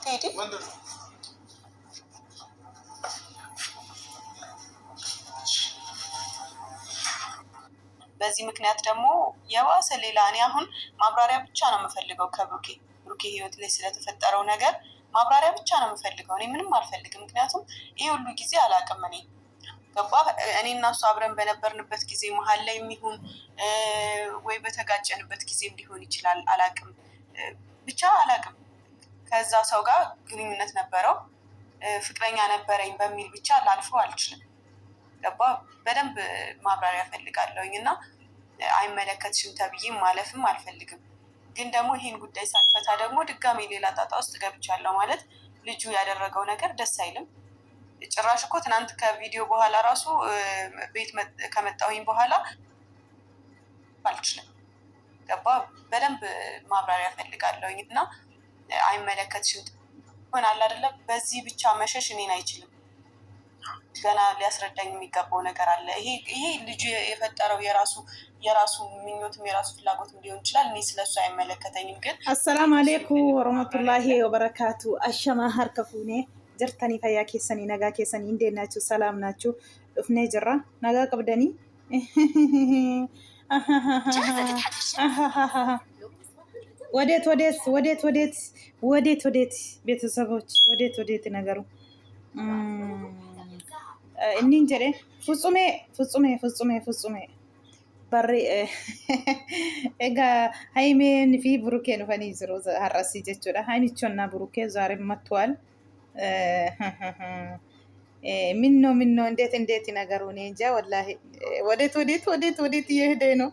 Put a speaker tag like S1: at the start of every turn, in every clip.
S1: ቴዲ በዚህ ምክንያት ደግሞ የዋሰ ሌላ እኔ አሁን ማብራሪያ ብቻ ነው የምፈልገው ከብሩኬ ህይወት ላይ ስለተፈጠረው ነገር ማብራሪያ ብቻ ነው የምፈልገው። እኔ ምንም አልፈልግም። ምክንያቱም ይሄ ሁሉ ጊዜ አላውቅም። እኔ ገባ እኔ እና እሱ አብረን በነበርንበት ጊዜ መሀል ላይ የሚሆን ወይ በተጋጨንበት ጊዜም ሊሆን ይችላል። አላውቅም፣ ብቻ አላውቅም። ከዛ ሰው ጋር ግንኙነት ነበረው፣ ፍቅረኛ ነበረኝ በሚል ብቻ ላልፈው አልችልም። ገባ በደንብ ማብራሪያ ፈልጋለሁኝ እና አይመለከትሽም ተብዬ ማለፍም አልፈልግም። ግን ደግሞ ይህን ጉዳይ ሳልፈታ ደግሞ ድጋሜ ሌላ ጣጣ ውስጥ ገብቻለሁ ማለት ልጁ ያደረገው ነገር ደስ አይልም። ጭራሽ እኮ ትናንት ከቪዲዮ በኋላ ራሱ ቤት ከመጣሁኝ በኋላ አልችልም። ገባ በደንብ ማብራሪያ ፈልጋለሁኝ እና አይመለከትሽም ሆናል አይደለም። በዚህ ብቻ መሸሽ እኔን አይችልም። ገና ሊያስረዳኝ የሚገባው ነገር አለ። ይሄ ልጁ የፈጠረው የራሱ ምኞትም የራሱ ፍላጎትም ሊሆን ይችላል። እኔ ስለሱ አይመለከተኝም። ግን
S2: አሰላሙ አለይኩም ወረህመቱላሂ ወበረካቱ። አሸማ ሀርከፉኔ ጀርተኒ ፈያ ኬሰኒ ነጋ ኬሰኒ እንዴት ናችሁ? ሰላም ናችሁ? ዱፍኔ ጅራ ነጋ ቀብደኒ ወዴት ቤተሰቦች ወዴት ነገሩ እኒን ጀሬ ፍጹሜ በሪ ኤጋ ሃይሜን ፊ ብሩኬን ፈኒ ዝሮ ሀራሲ ጀቹዳ ሃይሚቾና ብሩኬ ዛሬ መጥቷል። ምኖ እንዴት ነገሩ እኔ እንጃ ወላሂ። ወዴት እየሄደ ነው?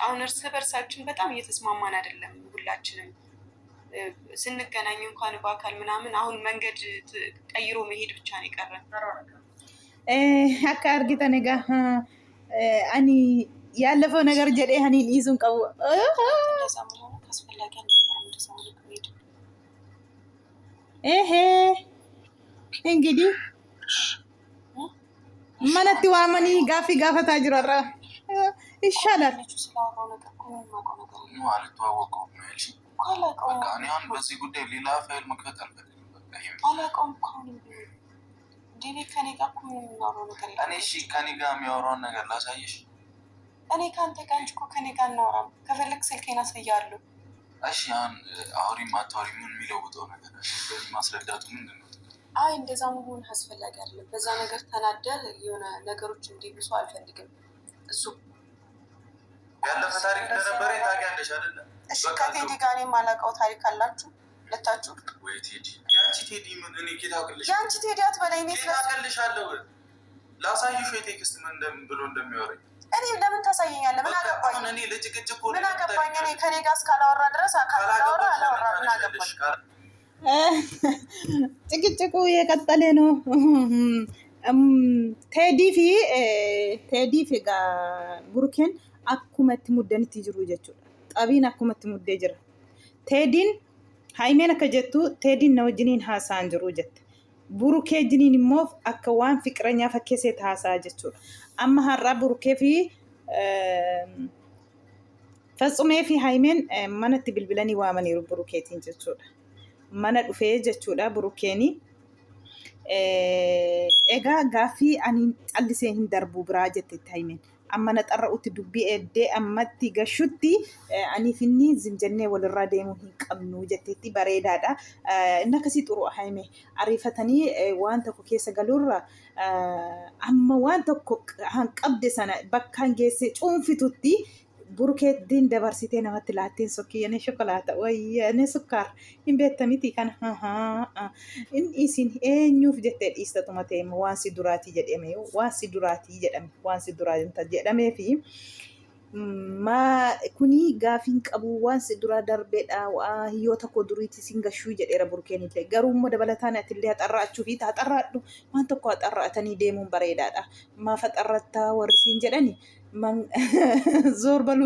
S1: አሁን እርስ በርሳችን በጣም እየተስማማን አይደለም። ሁላችንም ስንገናኝ እንኳን በአካል ምናምን አሁን መንገድ ቀይሮ መሄድ ብቻ ነው የቀረን።
S2: አካ አርጊተን ጋ አኒ ያለፈው ነገር ጀዴ ሀኒን ይዙን ቀው
S1: አስፈላጊ አልነበረም እንደዛ ነው ከሄድ
S2: እንግዲህ ማነቲ ዋመኒ ጋፈታ ጅራራ ይሻላል።
S3: በዚህ ጉዳይ ሌላ ፋይል መክፈት አልፈልግም። ከኔ ጋር የሚያወራውን ነገር ላሳየሽ።
S1: እኔ ከአንተ ጋር እንጂ እኮ ከኔ ጋር እናወራም። ከፈለግ ስልኬን አሳያለሁ።
S3: እሺ አሁን አውሪም አታውሪም ምን የሚለውጠው ነገር በዚህ ማስረዳቱ ምንድን ነው?
S1: አይ እንደዛ መሆን አስፈላጊ አይደለም። በዛ ነገር ተናደህ የሆነ ነገሮች እንዲብሱ አልፈልግም። እሱ
S3: ያለፈ ታሪክ እንደነበረ ታውቂያለሽ አይደለ?
S1: እሺ ከቴዲ ጋር የማላውቀው ታሪክ አላችሁ ሁለታችሁ?
S3: ወይ ቴዲ ያንቺ ቴዲ ምን እኔ ጌታውቅልሽ
S1: ያንቺ ቴዲ አትበለኝ። እኔ
S3: ጌታውቅልሻለሁ። ላሳይሽ የቴክስት ምን ብሎ እንደሚወረኝ
S1: እኔ ለምን ታሳየኛለህ? ምን አገባኝ?
S3: እኔ ለጭቅጭቅ
S1: ምን አገባኝ? እኔ ከኔ ጋር እስካላወራ ድረስ አላወራ ምን አገባኝ?
S2: ጭቅጭቁ የቀጠለ ነው። ቴዲ ፊ ጋ ቡሩኬን አኩመት ሙደኒት ጅሩ ጀቹudha. Xabiin akkumatti muddee jira. Teediin haymeen akka jettu teediin na wajjiniin haasa'an jiru jette. Burukee jiniin immoo akka waan fiqireenyaa fakkeessee haasa'aa jechuudha. Amma har'aa burukee fi Fatsumee fi haymeen manatti bilbilanii waamaniiru burukeetiin jechuudha. Mana dhufee jechuudha burukeeni. Egaa gaaffii ani callisee hin darbu biraa jette haymeen. amma naxarra utti dubbii eddee ammatti gashutti ani finni zinjannee walirraa deemuu hin qabnu jetteetti bareedaadha. Inni akkasii xuru haime ariifatanii waan tokko keessa galuurra amma waan tokko hanqabde sana bakkaan geesse cuunfitutti burukeettiin dabarsitee namatti laatteen sokkiyyanee shokolaata wayyanee sukkaar hin beektamiti kana isin eenyuuf jettee dhiistatuma ta'e waan si duraatii jedhame waan si duraatii jedhame waan si duraatii jedhamee fi kuni gaafiin qabu waan si duraa darbeedha yoo tokko duriitii sin gashuu jedheera burukeen illee garuu immoo dabalataan atillee haxarraachuu fi haxarraadhu waan tokko haxarraatanii deemuun bareedaadha. Maaf haxarrattaa warri siin jedhani ዞር በሉ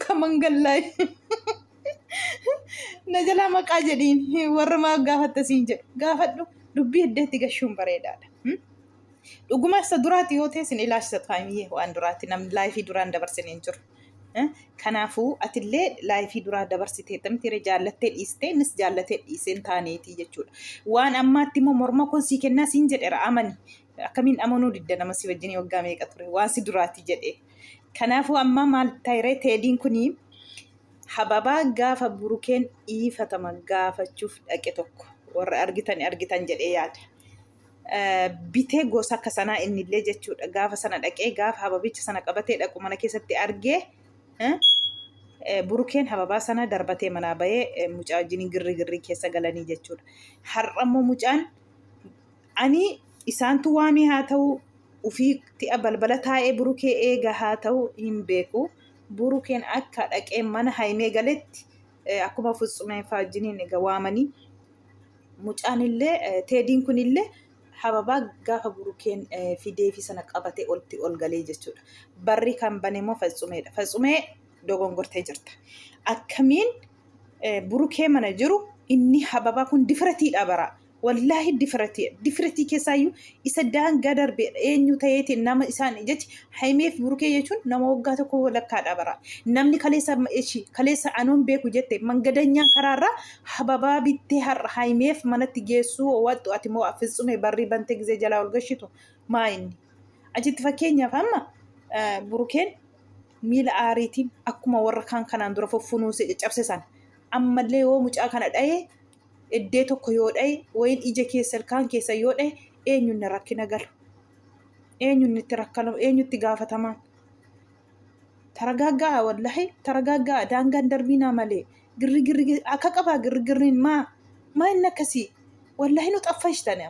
S2: ከመንገድ ላይ ነጀላ መቃ ጀዲን ወርማ ጋፈተ ሲንጀ ጋፈዱ ዱቢ ሄደት ገሹን በሬዳዳ ዱጉማ ሰዱራት ዮቴ ሲን ኢላሽ ሰጣይሚዬ ዋን ዱራት ነም ላይፊ ዱራን ደበርሰን እንጅር Kanaafuu atillee laayifii duraa dabarsitee tamtire jaallattee dhiistee nis jaallatee dhiiseen taaneetii jechuudha. Waan ammaatti immoo morma kun sii kennaa siin jedheera amani. Akkamiin amanuu didda nama si wajjin waggaa meeqa ture waan si duraati jedhee. Kanaafuu amma maal taayiree teediin kunii hababaa gaafa burukeen dhiifatama gaafachuuf dhaqe tokko warra argitan jedhee yaada. Bitee gosa akka sanaa innillee jechuudha. Gaafa sana dhaqee gaafa hababicha sana qabatee dhaqu mana keessatti argee burukeen hababaa sana darbatee manaa bahee mucaa wajjin girri keessa galanii jechuudha. Har'ammoo mucaan ani isaantu waamee haa ta'u ufiitti balbala taa'ee burukee eega haa ta'u hin beeku. Burukeen akka dhaqee mana haimee galetti akkuma futsumee faajjiniin egaa waamanii mucaan illee teediin kunillee hababaa gaafa burukeen fideefi sana qabatee ol galee jechuudha. Barri kan bane immoo fatsumeedha. Fatsumee dogongortee jirta. Akkamiin burukee mana jiru inni hababaa kun difiratiidha bara. Wallaahi difiratii keessaayyuu isa daangaa darbeedha. Eenyu ta'eetiin nama isaan jechi haimeef burukee jechuun nama waggaa tokko walakkaadha bara. Namni kaleessa anuun beeku jette mangadanyaan karaarraa hababaa bittee har'a haimeef manatti geessuu wattu ati moo Fatsume barrii bantee gizee jalaa ol gashitu maa inni. Achitti fakkeenyaaf amma burukeen miila aariitiin akkuma warra kanaan dura fuffunuusee caccabse sana ammallee yoo mucaa kana dha'ee iddee tokko yoo dhaye wayin ija keessa ilkaan keessa yoo dhaye eenyuun rakkina galu eenyuun itti rakkalamu eenyutti gaafatamaan taragaaggaa wallahi taragaaggaa daangaan darbiinaa malee girri akka qabaa girriin maa inni akkasii wallahi nu xaffashtan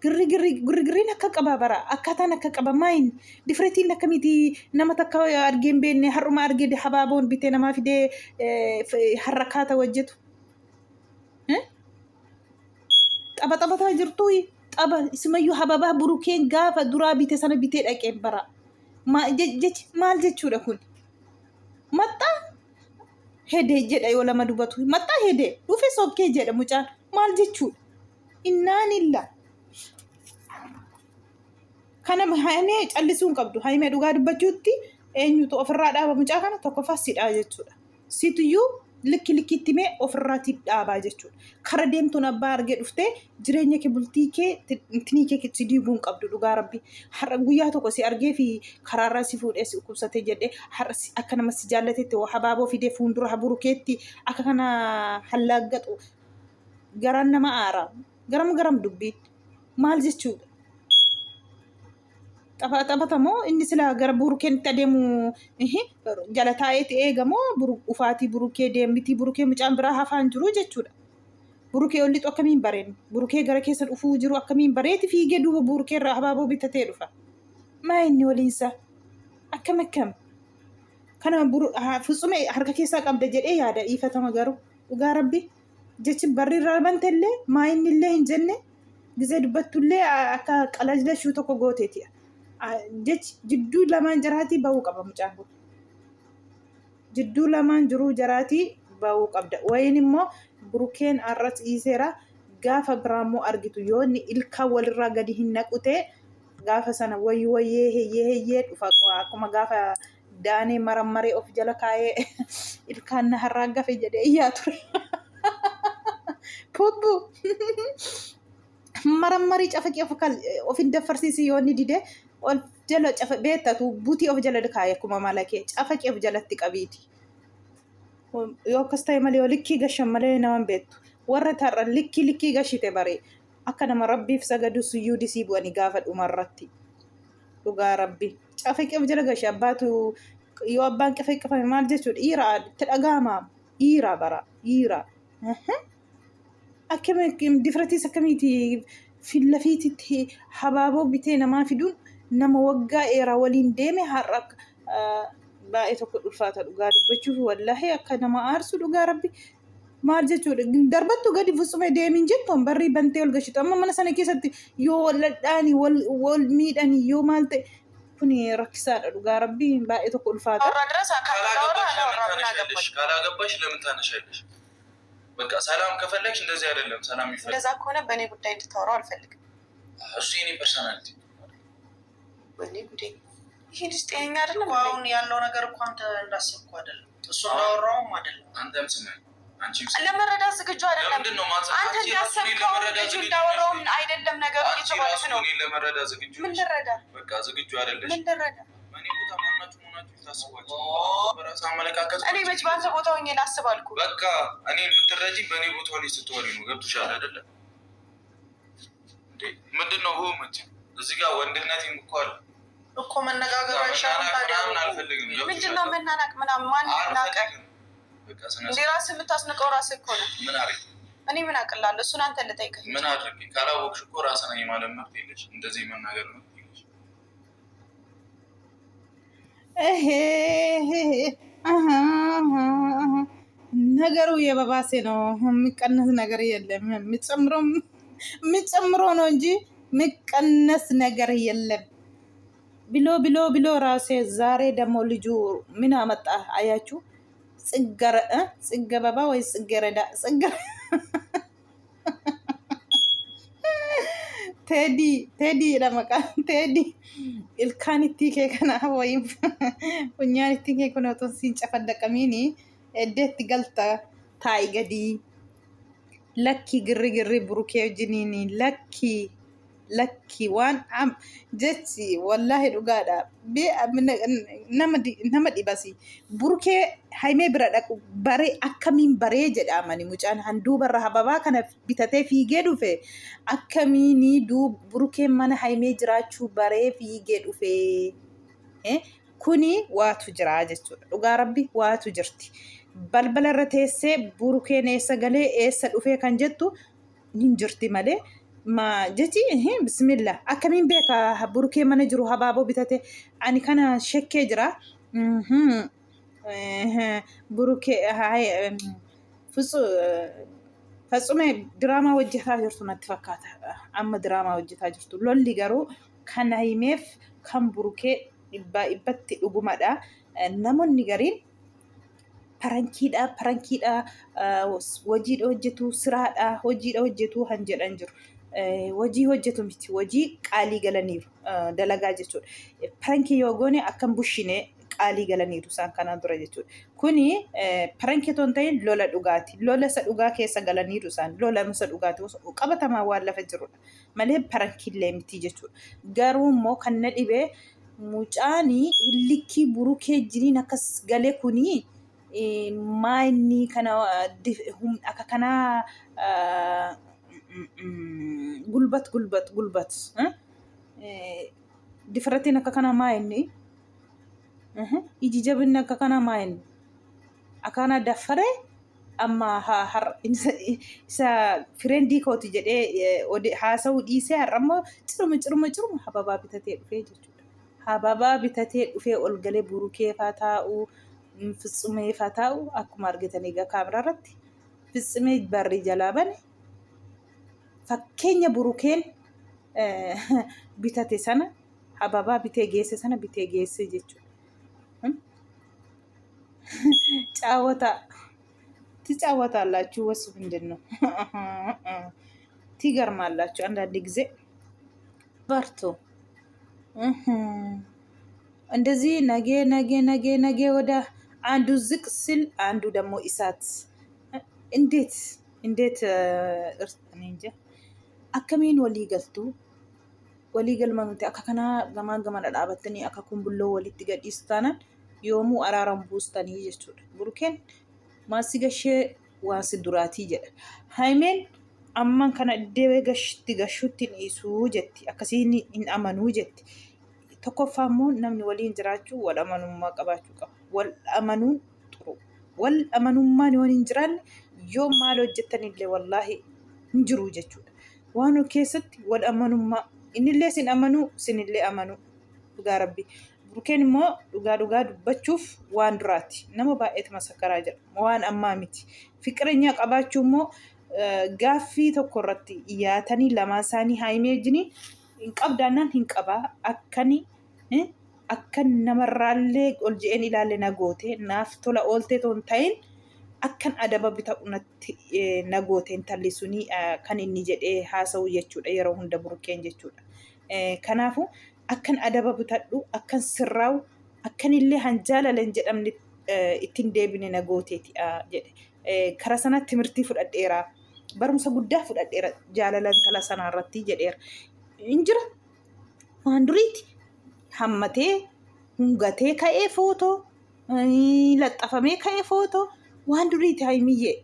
S2: girriin akka qabaa bara akkaataan akka qaba maa inni difretiin akkamiiti nama takka argeen beenne har'uma argee habaaboon bitee namaa fidee harrakaata wajjetu. Taphataa jirtu tapha isimayyuu hababaa burukeen gaafa duraa bite sana bitee dhaqeen bara. Maal jechuudha kun? Maxxaa hedee jedha yoo lama dubbatu. Maxxaa hedee dhufe sokkee jedha mucaan maal jechuudha? Innaanilla. Kana haimee callisuun qabdu. Haimee dhugaa dubbachuutti eenyutu ofirraa dhaaba mucaa kana tokkoffaa sidhaa jechuudha. Situyyuu likkiitti mee ofirraatti dhaabaa jechuudha. Kara deemtuun abbaa argee dhuftee jireenya kee bultii kee tinii kee si diiguun qabdu dhugaa rabbi. Har'a guyyaa tokko si argee fi karaarraa si fuudhee si dhukkubsatee jedhee har'a akka nama si jaallatetti habaaboo fidee fuuldura haburukeetti akka kana hallaaggatu garaan nama aaraa. Garam dubbiin maal jechuudha? Taphatamoo inni sila gara burukeenitti adeemu jala taa'eeti eegamoo ufaatii burukee deembitii burukee mucaan biraa hafaan jiru jechuudha. Burukee ollitu akkamiin bareen burukee gara keessa dhufuu jiru akkamiin bareeti fiigee duuba burukee irraa habaaboo bitatee dhufa. Maa inni waliinsa akkam kana Fatsume harka keessaa qabda jedhee yaada dhiifatama garuu dhugaa rabbi jechi barri irraa bantellee maa inni illee hin jenne gizee dubbattullee akka qalajlashuu tokko gooteeti. Jechi jidduu lamaan jiraatii bahuu qaba mucaan kun. Jidduu lamaan jiruu jiraatii bahuu qabda. Wayin immoo burukeen arras dhiiseera gaafa biraammoo argitu yoo inni ilkaan walirraa gadi hin naqutee gaafa sana wayyee heyyee dhufa akkuma gaafa daanee marammaree of jala kaayee ilkaan na harraaggafe jedhee iyyaa ture. Pubbu marammarii cafaqee of hin dafarsiisi yoo inni didee ol jala cafa beektatu butii of jala kaayee akkuma malakee cafaqee of jalatti qabiiti. Yoo akkas ta'e malee likkii gashan malee naman beektu. Warra tarra likkii gashite baree akka nama rabbiif sagadu suyyuu disii bu'anii gaafa dhumarratti. Dhugaa rabbi. Cafaqee of jala gashi abbaatu yoo abbaan qafaqafame maal jechuudha? Dhiiraa itti dhaga'ama. Dhiiraa bara. Dhiiraa. Akkamiin difratiis akkamiiti fillafiititti habaaboo bitee namaa fiduun nama waggaa dheeraa waliin deeme har'a baay'ee tokko ulfaata dhugaa dubbachuuf wallahi akka nama aarsu dhugaa rabbi maal jechuudha darbattu gadi Fatsume deemin jettoon barrii bantee ol gashitu amma mana sana keessatti yoo walladhaanii wal miidhanii yoo maal ta'e kuni rakkisaadha dhugaa rabbi baay'ee tokko ulfaata.
S3: ካላገባሽ ለምን ታነሻለሽ? በቃ ሰላም ከፈለግሽ እንደዚህ አይደለም ሰላም ይፈልግ
S1: እንደዛ ከሆነ በእኔ ጉዳይ እንድታወራው አልፈልግም።
S3: እሱ የኔ ፐርሰናሊቲ
S1: ወኔ ጉዴ ይሄ ልጅ ጤነኛ አይደለም።
S4: አሁን ያለው ነገር እኮ አንተ እንዳሰብኩ አይደለም፣ እሱ እንዳወራውም አይደለም።
S3: አንተም ስማኝ፣ አንቺም
S1: ለመረዳት ዝግጁ አይደለም። አንተ እንዳሰብከው ልጁ እንዳወራውም አይደለም ነገሩ እየተባለ ነው።
S3: ለመረዳት ዝግጁ
S1: ምን ልረዳ?
S3: በቃ ዝግጁ አይደለሽ።
S1: ምን ልረዳ?
S3: እኔ ቦታ ማናችሁ ታስባችሁ በራስ አመለካከት።
S1: እኔ መች በአንተ ቦታ ሆኜ ላስብ አልኩ።
S3: በቃ እኔ የምትረጂኝ በእኔ ቦታ ላይ ስትወሪ ነው። ገብቶሻል አይደለም? ምንድን ነው ሆ መች እዚህ ጋር ወንድነት ይምኳል
S4: እኮ መነጋገር አይሻልም? ታዲያ
S3: አልፈልግም።
S1: ምንድን ነው መናናቅ ምናምን? ማን ናቀ? እንደ ራስህ የምታስንቀው ራስህ እኮ ነው።
S3: ምን አድርጊ?
S1: እኔ ምን አቅላለሁ? እሱን አንተ ልጠይቅህ።
S3: ምን አድርጊ? ካላወቅሽ እኮ ራስህ ነኝ ማለት መብት የለሽ። እንደዚህ መናገር ነው
S2: ነገሩ የበባሴ ነው። የሚቀነስ ነገር የለም። የሚጨምረው ነው እንጂ የሚቀነስ ነገር የለም። ብሎ ራሴ ዛሬ ደግሞ ልጁ ምን አመጣ አያችሁ? ጽገበባ ወይ ጽገረዳ ቴዲ ለመቃ ቴዲ ilkaanitti kee kana wayim funyaanitti kee kun otoo siin cafallaqamiini eddeetti galta taa'i gadi lakki girri burukee wajjiniini lakki waan jechi wallahi dhugaadha nama dhibasi burukee haimee bira dhaqu bare akkamiin baree jedhamani mucaan handuubarra hababaa kana bitatee fiigee dhufe akkamiini burukee mana haimee jiraachuu baree fiigee dhufe kuni waatu jira jechuudha. Dhugaa rabbi waatu jirti. Balbala irra teessee burukeen eessa galee eessa dhufee kan jettu hin jirti malee ma jechi bismillah akkamiin beeka burukee mana jiru habaaboo bitate ani kana shekkee jira. Burukee Fatsume diraamaa hojjetaa jirtu natti fakkaata. Amma diraamaa hojjetaa jirtu. Lolli garuu kan himeef kan burukee dhibbatti dhugumadha. Namoonni gariin parankiidha hojiidha hojjetu siraadha hojiidha hojjetu han jedhan jiru. Hojii hojjetu miti hojii qaalii galaniiru dalagaa jechuudha. Parankii yoo goone akkam bushine qaalii galaniiru isaan kanaan dura jechuudha. Kuni parankii toon ta'in lola dhugaati. Lola isa dhugaa keessa galaniiru isaan lola isa dhugaati qabatamaa waan lafa jirudha. Malee parankiillee miti jechuudha. Garuu immoo kan na dhibee mucaanii illikii burukee jiniin akkas galee kuni maayinni kana akka kanaa gulbat difratiin akka kana maayinni iji jabinni akka kana maayinni akkana daffare amma isa firendii kooti jedhee haasa'uu dhiisee har'ammoo ciruma hababaa bitatee dhufee jechuudha. Hababaa bitatee dhufee ol galee burukee faa taa'uu Fitsumee faa taa'u akkuma argitan egaa kaameraa irratti Fitsumee barri jalaa bane fakkeenya burukeen bitate sana hababaa bitee geesse sana bitee geesse jechuudha. ትጫወታላችሁ ወሱ ምንድን ነው ትገርማላችሁ አንዳንድ ጊዜ በርቶ እንደዚህ ነገ ወደ አንዱ ዝቅ ሲል አንዱ ደግሞ ኢሳት እንዴት እንጃ akkamiin walii galmamte akka kana gamana dhaabattanii akka kumbulloo walitti gadhiisu taanaan yoomuu araaran buustanii jechuudha. Burukeen maasii gashee waan si duraatii jedha. Haimeen amman kana deebee gashuutti dhiisuu jetti. Akkasiin hin amanuu jetti. Tokkoffaa immoo namni waliin jiraachuu wal amanummaa qabaachuu qaba. Wal amanuun xuru. Wal amanummaan yoo hin jiraanne yoo maal hojjettanillee wallaahi hin jiru jechuudha. Waan keessatti wal amanummaa innillee sin amanuu sinillee amanuu dhugaa rabbi. Burukeen immoo dhugaa dubbachuuf waan duraati. Nama baay'eetu masakkaraa jedha. Waan ammaa miti. Fiqireenya qabaachuu immoo gaaffii tokko irratti yaatanii lamaa isaanii haimee wajjiniin hin qabdaannaan hin qabaa akkan namarraallee ol je'een ilaalle na goote naaf tola ooltee toon ta'in akkan adaba bita'u natti na goote intalli suni kan inni jedhee haasa'u jechuudha yeroo hunda burukeen jechuudha. Kanaafuu akkan adaba butadhu akkan sirraawu akkan illee hanjaalalan jedhamne ittiin deebine na gooteeti jedhe. Kara sanatti timirtii fudhadheera barumsa guddaa fudhadheera jaalalan tala sanaarratti jedheera. Injira waan duriiti hammatee hungatee ka'ee footoo laxxafamee ka'ee footoo waan duriiti Haayimiyyee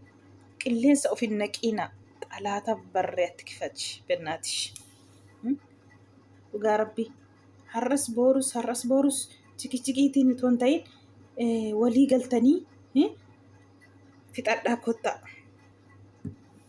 S2: qilleensa of hin naqiina xalaata barree atti kifachi bennaatish. Dhugaa rabbii har'as boorus cikiitiin utuu hin ta'in walii galtanii fixadhaa kottaa.